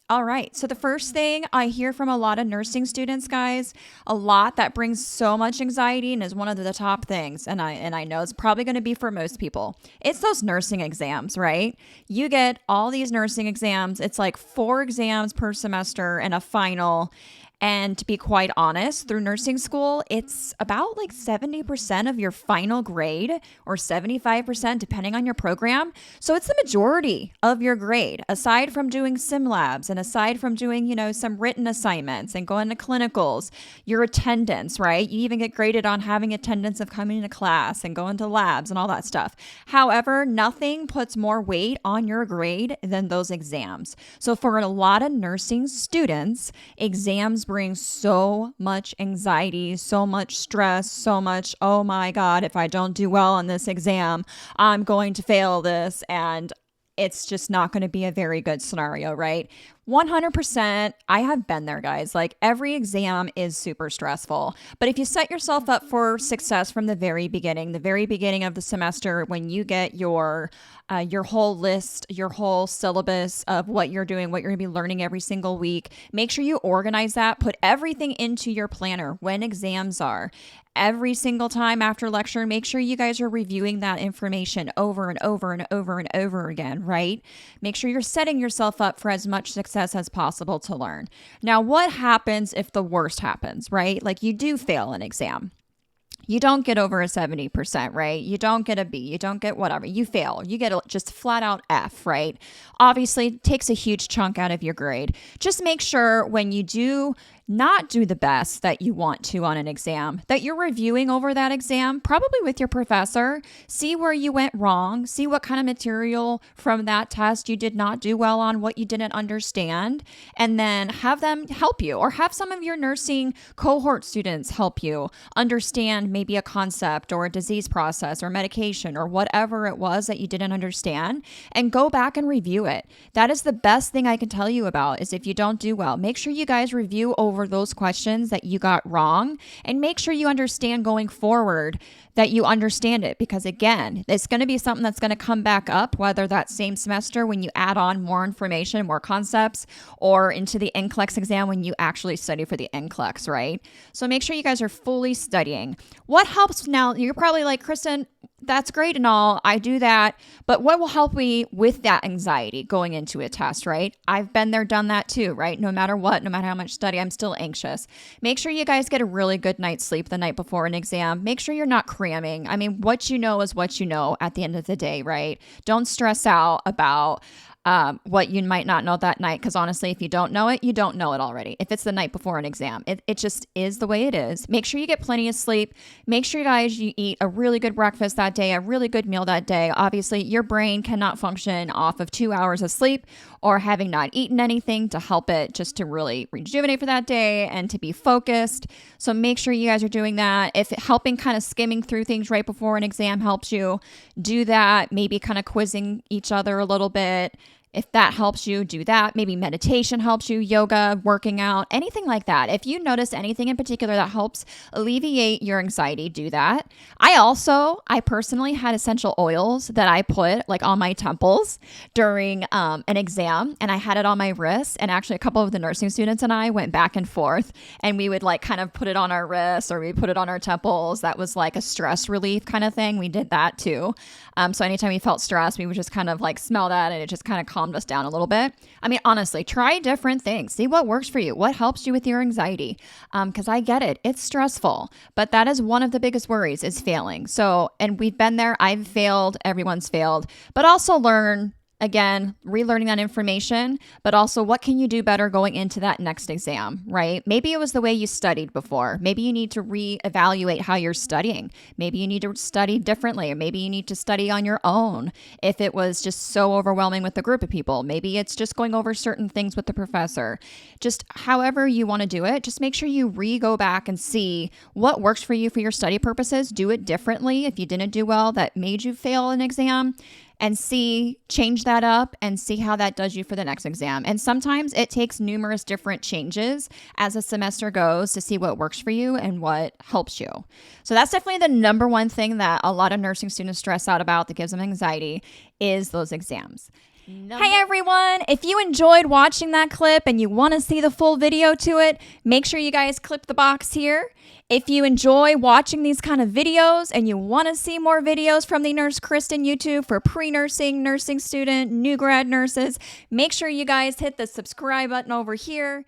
All right. So the first thing I hear from a lot of nursing students, guys, a lot that brings so much anxiety and is one of the top things, and I know it's probably going to be for most people. It's those nursing exams, right? You get all these nursing exams. It's like 4 exams per semester and a final. And to be quite honest, through nursing school, it's about like 70% of your final grade or 75%, depending on your program. So it's the majority of your grade, aside from doing sim labs and aside from doing, some written assignments and going to clinicals, your attendance, right? You even get graded on having attendance of coming to class and going to labs and all that stuff. However, nothing puts more weight on your grade than those exams. So for a lot of nursing students, exams bring so much anxiety, so much stress, so much, oh my God, if I don't do well on this exam, I'm going to fail this. And it's just not going to be a very good scenario, right? 100%. I have been there, guys. Like every exam is super stressful. But if you set yourself up for success from the very beginning of the semester, when you get your whole list, your whole syllabus of what you're doing, what you're going to be learning every single week, make sure you organize that, put everything into your planner when exams are. Every single time after lecture, make sure you guys are reviewing that information over and over and over and over again, right? Make sure you're setting yourself up for as much success as possible to learn. Now, what happens if the worst happens, right? Like you do fail an exam. You don't get over a 70%, right? You don't get a B. You don't get whatever. You fail. You get a just flat out F, right? Obviously, it takes a huge chunk out of your grade. Just make sure when you do not do the best that you want to on an exam, that you're reviewing over that exam, probably with your professor. See where you went wrong. See what kind of material from that test you did not do well on, what you didn't understand, and then have them help you, or have some of your nursing cohort students help you understand maybe a concept or a disease process or medication or whatever it was that you didn't understand, and go back and review it. That is the best thing I can tell you about is if you don't do well, make sure you guys review over those questions that you got wrong and make sure you understand going forward that you understand it, because again, it's going to be something that's going to come back up, whether that same semester when you add on more information, more concepts, or into the NCLEX exam when you actually study for the NCLEX, right? So make sure you guys are fully studying. What helps now? You're probably like, Kristen, that's great and all. I do that. But what will help me with that anxiety going into a test, right? I've been there, done that too, right? No matter what, no matter how much study, I'm still anxious. Make sure you guys get a really good night's sleep the night before an exam. Make sure you're not cramming. I mean, what you know is what you know at the end of the day, right? Don't stress out about what you might not know that night. Because honestly, if you don't know it, you don't know it already. If it's the night before an exam, it just is the way it is. Make sure you get plenty of sleep. Make sure, guys, you eat a really good breakfast that day, a really good meal that day. Obviously, your brain cannot function off of 2 hours of sleep or having not eaten anything to help it just to really rejuvenate for that day and to be focused. So make sure you guys are doing that. If helping kind of skimming through things right before an exam helps you, do that. Maybe kind of quizzing each other a little bit. If that helps you, do that. Maybe meditation helps you, yoga, working out, anything like that. If you notice anything in particular that helps alleviate your anxiety, do that. I personally had essential oils that I put like on my temples during an exam, and I had it on my wrists. And actually a couple of the nursing students and I went back and forth, and we would like kind of put it on our wrists or we put it on our temples. That was like a stress relief kind of thing. We did that too. So anytime we felt stressed, we would just kind of like smell that, and it just kind of calmed us down a little bit. I mean, honestly, try different things. See what works for you. What helps you with your anxiety? Because I get it. It's stressful, but that is one of the biggest worries is failing. So, and we've been there. I've failed. Everyone's failed, but also learn. Again, relearning that information, but also what can you do better going into that next exam, right? Maybe it was the way you studied before. Maybe you need to reevaluate how you're studying. Maybe you need to study differently, or maybe you need to study on your own. If it was just so overwhelming with a group of people, maybe it's just going over certain things with the professor. Just however you want to do it, just make sure you go back and see what works for you for your study purposes. Do it differently if you didn't do well that made you fail an exam, and change that up and see how that does you for the next exam. And sometimes it takes numerous different changes as a semester goes to see what works for you and what helps you. So that's definitely the number one thing that a lot of nursing students stress out about that gives them anxiety is those exams. Hey everyone, if you enjoyed watching that clip and you want to see the full video to it, make sure you guys click the box here. If you enjoy watching these kind of videos and you want to see more videos from the Nurse Kristen YouTube for pre-nursing, nursing student, new grad nurses, make sure you guys hit the subscribe button over here.